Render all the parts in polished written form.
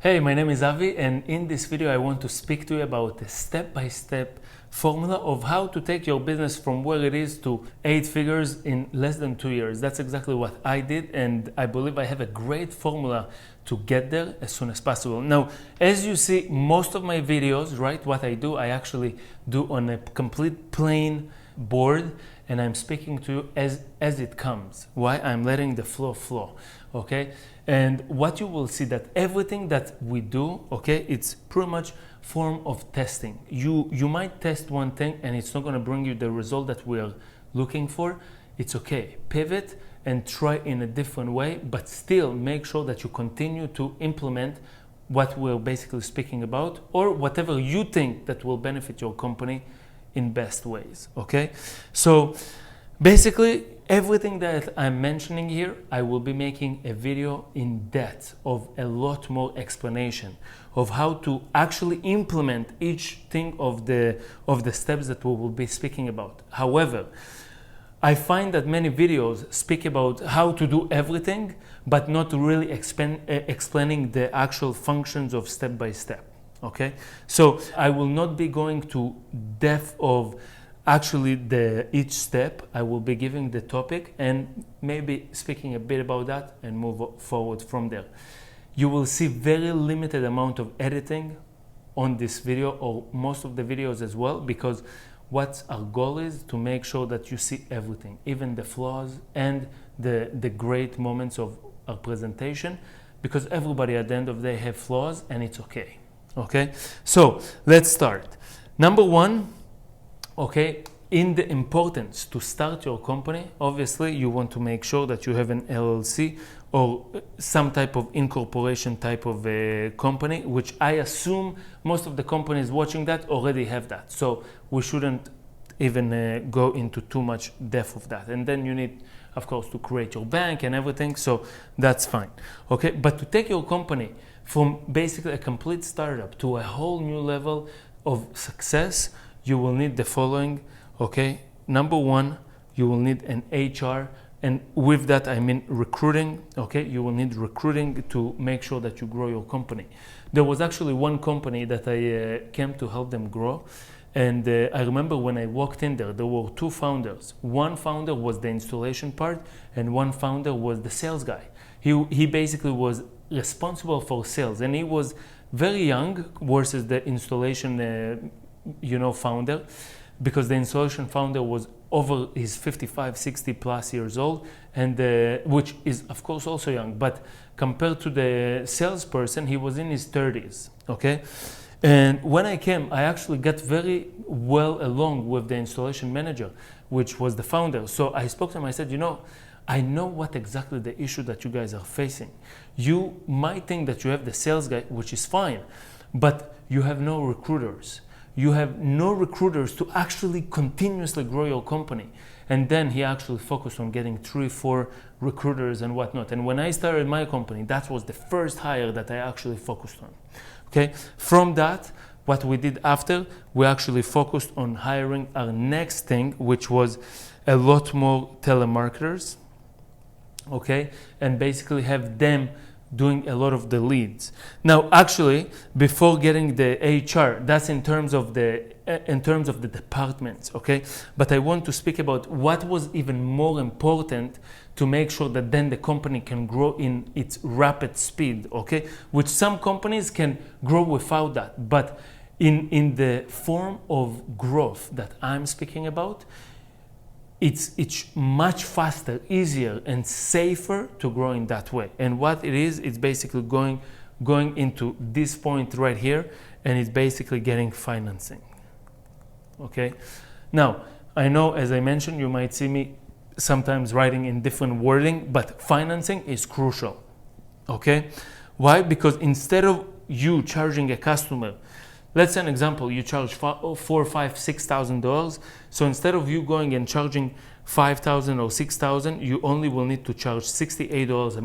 Hey, my name is Avi, and in this video I want to speak to you about the step-by-step formula of how to take your business from where it is to 8 figures in less than 2 years. That's exactly what I did, and I believe I have a great formula to get there as soon as possible. Now, as you see, most of my videos, right, what I do, I actually do on a complete plain board, and I'm speaking to you as it comes. Why? I'm letting the flow, okay? And what you will see that everything that we do, okay, it's pretty much form of testing. You might test one thing and it's not going to bring you the result that we are looking for. It's okay. Pivot and try in a different way, but still make sure that you continue to implement what we're basically speaking about, or whatever you think that will benefit your company in best ways, okay? So basically, everything that I'm mentioning here, I will be making a video in depth of a lot more explanation of how to actually implement each thing of the steps that we will be speaking about. However, I find that many videos speak about how to do everything, but not really explaining the actual functions of step by step. Okay, so I will not be going to depth of actually each step. I will be giving the topic and maybe speaking a bit about that and move forward from there. You will see very limited amount of editing on this video, or most of the videos as well, because what our goal is to make sure that you see everything, even the flaws and the great moments of our presentation, because everybody at the end of the day have flaws, and it's okay. Okay, so let's start. Number one, okay, in the importance to start your company, obviously you want to make sure that you have an LLC or some type of incorporation type of company, which I assume most of the companies watching that already have that. So we shouldn't even go into too much depth of that. And then you need, of course, to create your bank and everything. So that's fine. Okay, but to take your company from basically a complete startup to a whole new level of success, you will need the following, okay? Number one, you will need an HR, and with that I mean recruiting, okay? You will need recruiting to make sure that you grow your company. There was actually one company that I came to help them grow, and I remember when I walked in there were 2 founders. One founder was the installation part, and one founder was the sales guy. He basically was responsible for sales, and he was very young versus the installation founder, because the installation founder was over his 55, 60 plus years old, and which is of course also young, but compared to the salesperson, he was in his 30s. Okay, and when I came, I actually got very well along with the installation manager, which was the founder. So I spoke to him. I said, I know what exactly the issue that you guys are facing. You might think that you have the sales guy, which is fine, but you have no recruiters. You have no recruiters to actually continuously grow your company. And then he actually focused on getting 3-4 recruiters and whatnot. And when I started my company, that was the first hire that I actually focused on. Okay. From that, what we did after, we actually focused on hiring our next thing, which was a lot more telemarketers. Okay, and basically have them doing a lot of the leads. Now, actually, before getting the HR, that's in terms of the departments. Okay, but I want to speak about what was even more important to make sure that then the company can grow in its rapid speed. Okay, which some companies can grow without that, but in the form of growth that I'm speaking about, it's much faster, easier, and safer to grow in that way. And what it is, it's basically going into this point right here, and it's basically getting financing. Okay. Now, I know, as I mentioned, you might see me sometimes writing in different wording, but financing is crucial. Okay. Why? Because instead of you charging a customer, let's say an example, you charge $4,000, $5,000, $6,000. So instead of you going and charging $5,000 or $6,000, you only will need to charge $68 a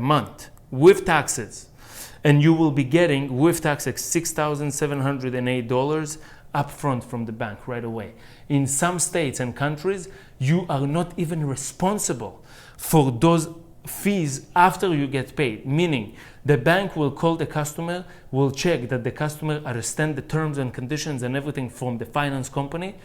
month with taxes. And you will be getting with taxes $6,708 upfront from the bank right away. In some states and countries, you are not even responsible for those fees after you get paid, meaning the bank will call the customer, will check that the customer understands the terms and conditions and everything from the finance company.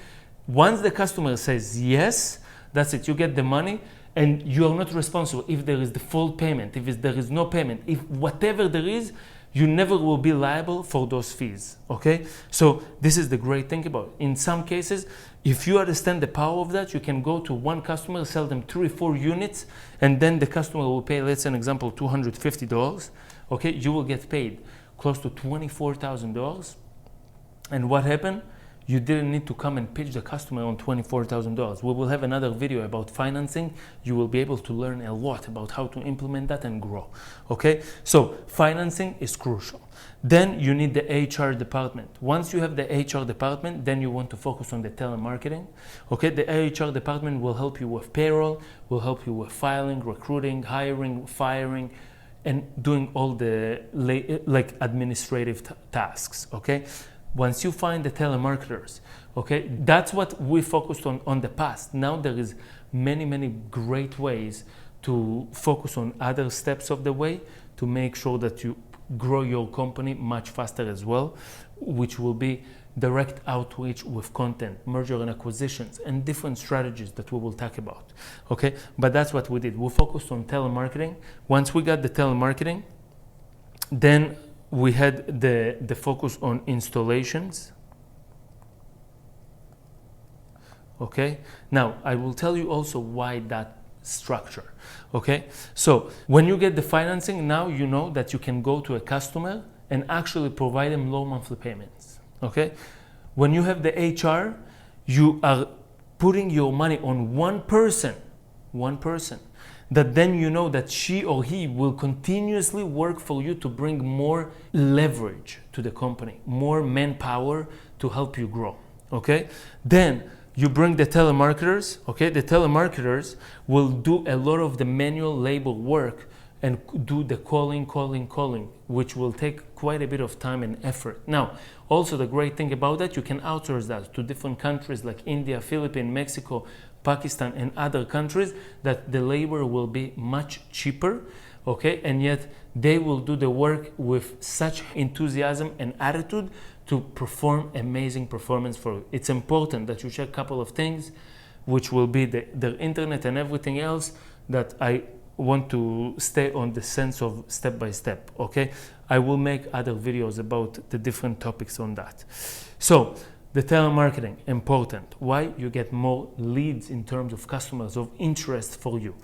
Once the customer says yes, that's it, you get the money, and you are not responsible if there is default payment, if there is no payment, if whatever there is, you never will be liable for those fees, okay? So this is the great thing about it. In some cases, if you understand the power of that, you can go to one customer, sell them 3 or 4 units, and then the customer will pay, let's say an example, $250, okay? You will get paid close to $24,000. And what happened? You didn't need to come and pitch the customer on $24,000. We will have another video about financing. You will be able to learn a lot about how to implement that and grow. Okay, so financing is crucial. Then you need the HR department. Once you have the HR department, then you want to focus on the telemarketing. Okay, the HR department will help you with payroll, will help you with filing, recruiting, hiring, firing, and doing all the like administrative tasks. Okay. Once you find the telemarketers, okay, that's what we focused on the past. Now there is many great ways to focus on other steps of the way to make sure that you grow your company much faster as well, which will be direct outreach with content, merger and acquisitions, and different strategies that we will talk about. Okay, but that's what we did. We focused on telemarketing. Once we got the telemarketing, then we had the focus on installations. Okay, now I will tell you also why that structure. Okay, so when you get the financing, now you know that you can go to a customer and actually provide them low monthly payments. Okay, when you have the HR, you are putting your money on one person, that then you know that she or he will continuously work for you to bring more leverage to the company, more manpower to help you grow, okay? Then you bring the telemarketers, okay? The telemarketers will do a lot of the manual labor work and do the calling, which will take quite a bit of time and effort. Now, also the great thing about that, you can outsource that to different countries like India, Philippines, Mexico, Pakistan, and other countries, that the labor will be much cheaper, okay? And yet they will do the work with such enthusiasm and attitude to perform amazing performance for you. It's important that you check a couple of things, which will be the internet and everything else, that I want to stay on the sense of step by step, okay? I will make other videos about the different topics on that. So the telemarketing, important. Why? You get more leads in terms of customers, of interest for you.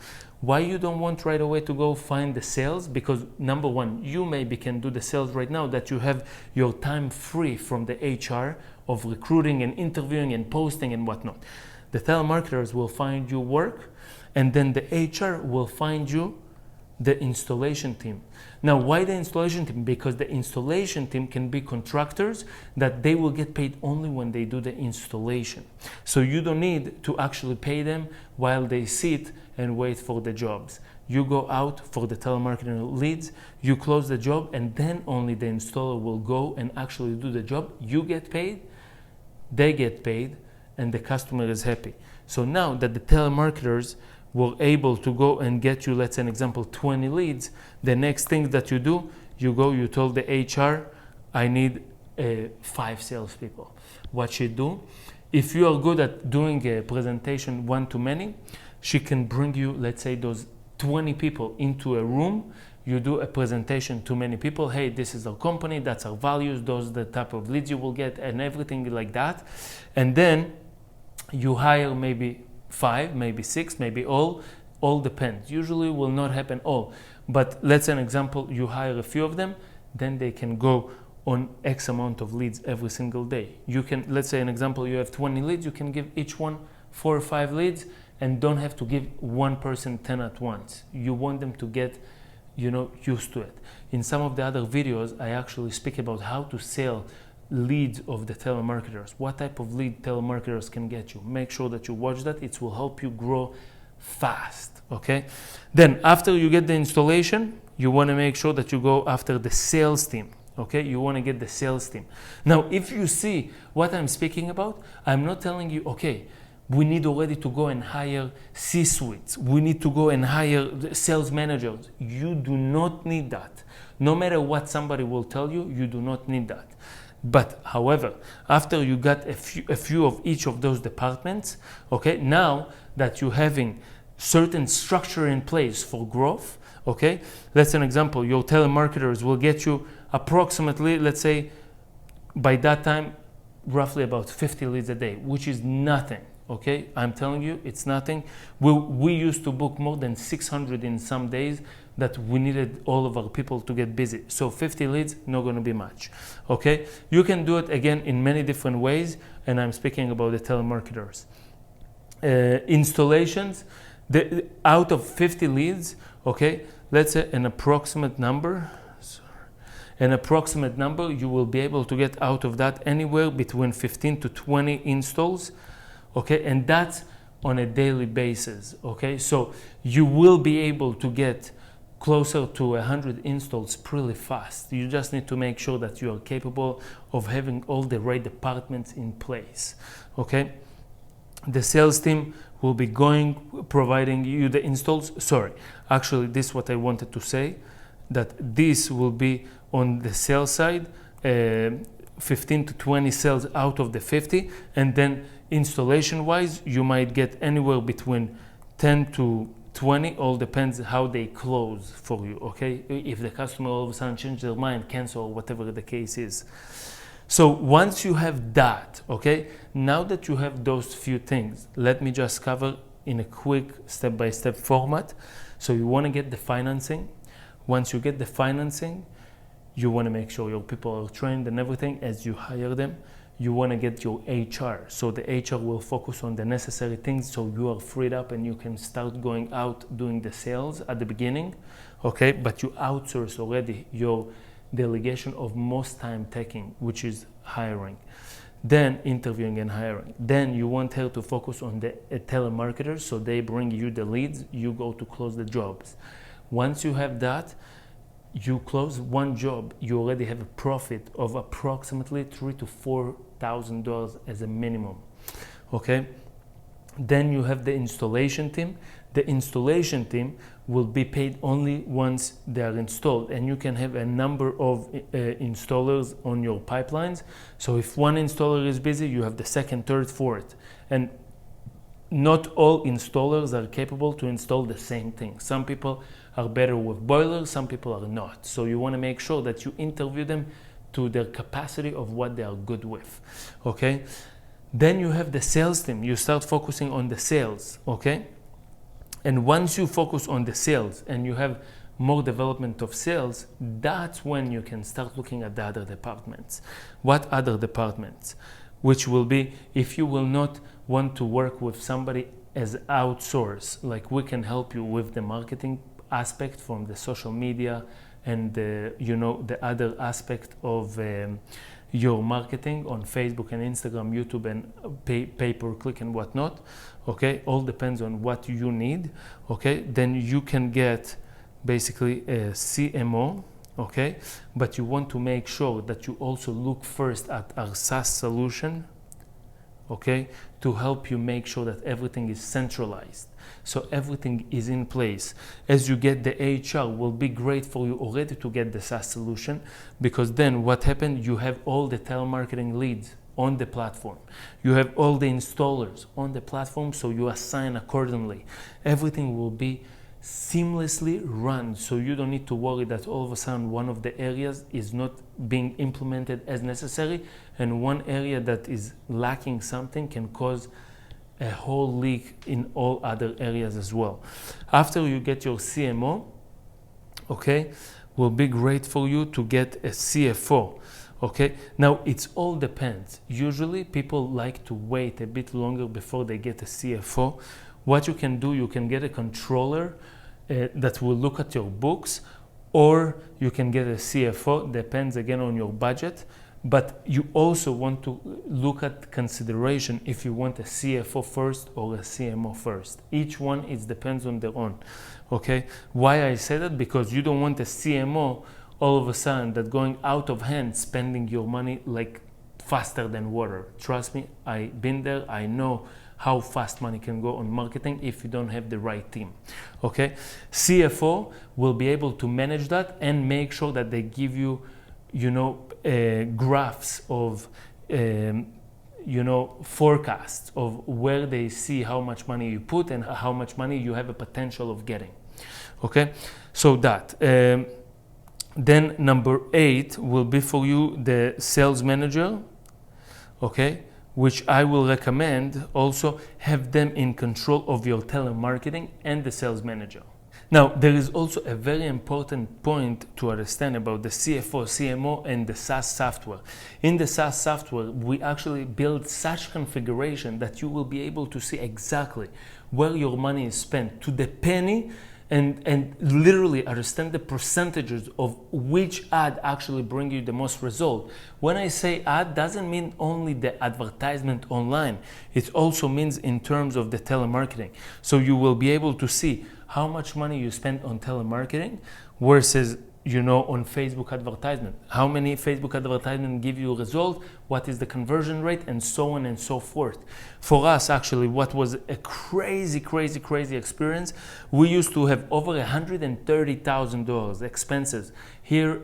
Why you don't want right away to go find the sales? Because number one, you maybe can do the sales right now, that you have your time free from the HR of recruiting and interviewing and posting and whatnot. The telemarketers will find you work, and then the HR will find you the installation team. Now, why the installation team? Because the installation team can be contractors that they will get paid only when they do the installation. So you don't need to actually pay them while they sit and wait for the jobs. You go out for the telemarketing leads, you close the job, and then only the installer will go and actually do the job. You get paid, they get paid, and the customer is happy. So now that the telemarketers were able to go and get you, let's say an example, 20 leads, the next thing that you do, you told the HR, I need 5 salespeople. What she do, if you are good at doing a presentation one-to-many, she can bring you, let's say, those 20 people into a room. You do a presentation to many people. Hey, this is our company, that's our values, those are the type of leads you will get, and everything like that. And then you hire maybe 5, maybe 6, maybe all depends. Usually will not happen all, but let's say an example, you hire a few of them, then they can go on X amount of leads every single day. You can, let's say an example, you have 20 leads, you can give each one 4 or 5 leads, and don't have to give one person 10 at once. You want them to get, used to it. In some of the other videos, I actually speak about how to sell leads of the telemarketers, what type of lead telemarketers can get you. Make sure that you watch that. It will help you grow fast, okay? Then after you get the installation, you want to make sure that you go after the sales team, okay? You want to get the sales team. Now, if you see what I'm speaking about, I'm not telling you, okay, We need already to go and hire C-suites. We need to go and hire sales managers. You do not need that. No matter what somebody will tell you, you do not need that. But however, after you got a few of each of those departments, okay, now that you're having certain structure in place for growth, okay, that's an example. Your telemarketers will get you approximately, let's say, by that time, roughly about 50 leads a day, which is nothing. Okay, I'm telling you, it's nothing. We used to book more than 600 in some days that we needed all of our people to get busy. So 50 leads, not going to be much. Okay, you can do it again in many different ways, and I'm speaking about the telemarketers. Installations, out of 50 leads, okay, let's say an approximate number. You will be able to get out of that anywhere between 15 to 20 installs. Okay, and that's on a daily basis. Okay, so you will be able to get closer to 100 installs pretty fast. You just need to make sure that you are capable of having all the right departments in place. Okay, the sales team will be providing you the installs. Sorry, actually, this is what I wanted to say, that this will be on the sales side, 15 to 20 sales out of the 50, and then installation wise you might get anywhere between 10 to 20, all depends how they close for you. Okay, if the customer all of a sudden change their mind, cancel, or whatever the case is. So once you have that, okay, now that you have those few things, let me just cover in a quick step-by-step format. So you want to get the financing. Once you get the financing, you want to make sure your people are trained and everything as you hire them. You want to get your HR. So the HR will focus on the necessary things so you are freed up and you can start going out doing the sales at the beginning. Okay, but you outsource already your delegation of most time taking, which is hiring. Then interviewing and hiring. Then you want her to focus on the telemarketers, so they bring you the leads, you go to close the jobs. Once you have that, you close one job, you already have a profit of approximately $3,000 to $4,000 as a minimum. Okay, then you have the installation team. The installation team will be paid only once they are installed, and you can have a number of installers on your pipelines. So if one installer is busy, you have the second, third, fourth, and not all installers are capable to install the same thing. Some people are better with boilers, some people are not. So you want to make sure that you interview them to their capacity of what they are good with. Okay, then you have the sales team. You start focusing on the sales. Okay, and once you focus on the sales and you have more development of sales, that's when you can start looking at the other departments. What other departments? Which will be, if you will not want to work with somebody as outsource, like we can help you with the marketing aspect from the social media and the other aspect of your marketing on Facebook and Instagram, YouTube, and pay-per-click and whatnot. Okay, all depends on what you need. Okay, then you can get basically a CMO. Okay, but you want to make sure that you also look first at our SaaS solution, okay, to help you make sure that everything is centralized, so everything is in place. As you get the HR, will be great for you already to get the SaaS solution, because then what happened, you have all the telemarketing leads on the platform, you have all the installers on the platform, so you assign accordingly. Everything will be seamlessly run, so you don't need to worry that all of a sudden one of the areas is not being implemented as necessary, and one area that is lacking something can cause a whole leak in all other areas as well. After you get your CMO, okay, will be great for you to get a CFO. Okay, now it's all depends. Usually people like to wait a bit longer before they get a CFO. What you can do, you can get a controller that will look at your books, or you can get a CFO, depends again on your budget. But you also want to look at consideration if you want a CFO first or a CMO first. Each one depends on their own. Okay, why I say that? Because you don't want a CMO all of a sudden that going out of hand, spending your money like faster than water. Trust me, I've been there. I know how fast money can go on marketing if you don't have the right team. Okay, CFO will be able to manage that and make sure that they give you, graphs of forecasts of where they see how much money you put and how much money you have a potential of getting. Okay, so that. Then number 8 will be for you the sales manager, okay, which I will recommend also have them in control of your telemarketing and the sales manager. Now, there is also a very important point to understand about the CFO, CMO, and the SaaS software. In the SaaS software, we actually build such configuration that you will be able to see exactly where your money is spent to the penny, and literally understand the percentages of which ad actually bring you the most result. When I say ad, doesn't mean only the advertisement online. It also means in terms of the telemarketing. So you will be able to see how much money you spend on telemarketing versus on Facebook advertisement. How many Facebook advertisements give you a result? What is the conversion rate? And so on and so forth. For us, actually, what was a crazy experience, we used to have over $130,000 expenses here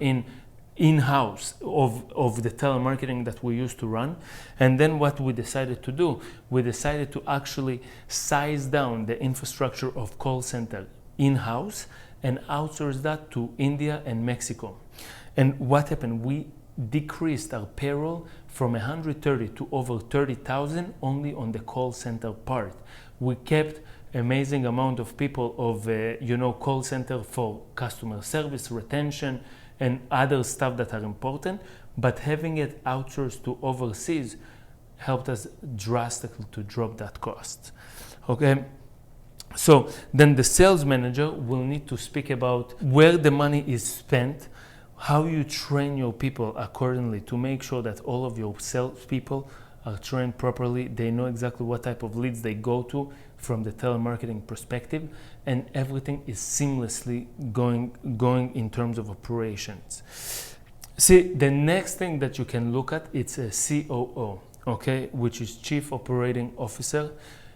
in-house of the telemarketing that we used to run. And then what we decided to do, we decided to actually size down the infrastructure of call center in-house and outsource that to India and Mexico. And what happened? We decreased our payroll from 130 to over 30,000 only on the call center part. We kept amazing amount of people of call center for customer service, retention, and other stuff that are important, but having it outsourced to overseas helped us drastically to drop that cost. Okay. So then the sales manager will need to speak about where the money is spent, how you train your people accordingly to make sure that all of your sales people are trained properly. They know exactly what type of leads they go to from the telemarketing perspective, and everything is seamlessly going in terms of operations. See, the next thing that you can look at, it's a COO, okay, which is Chief Operating Officer.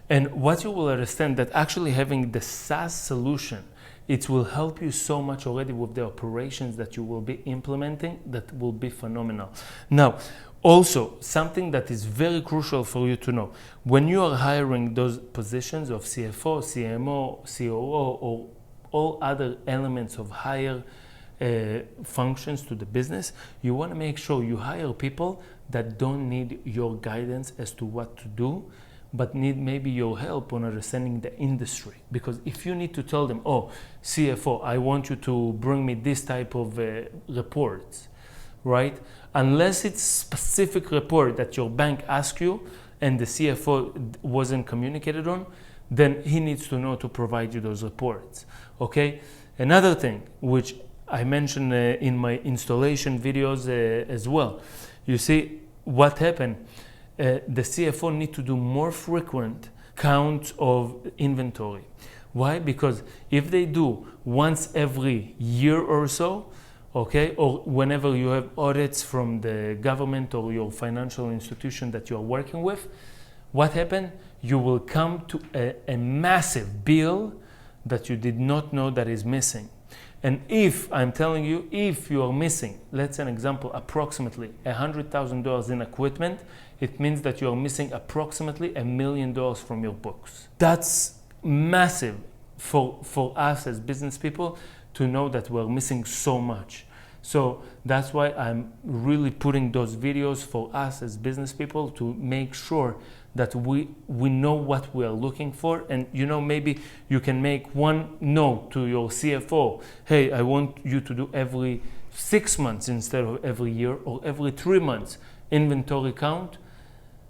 And what you will understand that actually having the SaaS solution, it will help you so much already with the operations that you will be implementing that will be phenomenal. Now, also something that is very crucial for you to know, when you are hiring those positions of CFO, CMO, COO, or all other elements of higher functions to the business, you want to make sure you hire people that don't need your guidance as to what to do, but need maybe your help on understanding the industry. Because if you need to tell them, oh, CFO, I want you to bring me this type of reports, right? Unless it's specific report that your bank asked you and the CFO wasn't communicated on, then he needs to know to provide you those reports, okay? Another thing, which I mentioned in my installation videos as well, you see what happened. The CFO need to do more frequent counts of inventory. Why? Because if they do once every year or so, okay, or whenever you have audits from the government or your financial institution that you are working with, what happened? You will come to a massive bill that you did not know that is missing. And if, I'm telling you, if you are missing, let's say an example, approximately $100,000 in equipment, it means that you are missing approximately $1 million from your books. That's massive for us as business people to know that we're missing so much. So that's why I'm really putting those videos for us as business people to make sure that we know what we are looking for. And maybe you can make one note to your CFO, hey, I want you to do every 6 months instead of every year, or every 3 months inventory count.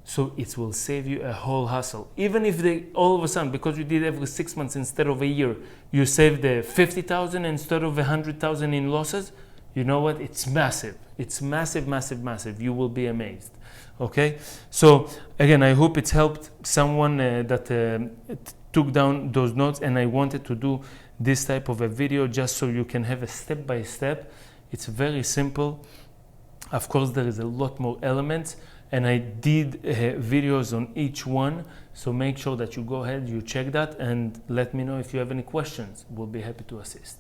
So it will save you a whole hassle. Even if they all of a sudden, because you did every 6 months instead of a year, you saved the 50,000 instead of 100,000 in losses, you know what? It's massive. It's massive, massive, massive. You will be amazed. Okay? So again, I hope it's helped someone that took down those notes, and I wanted to do this type of a video just so you can have a step by step. It's very simple. Of course, there is a lot more elements, and I did videos on each one. So make sure that you go ahead, you check that, and let me know if you have any questions. We'll be happy to assist.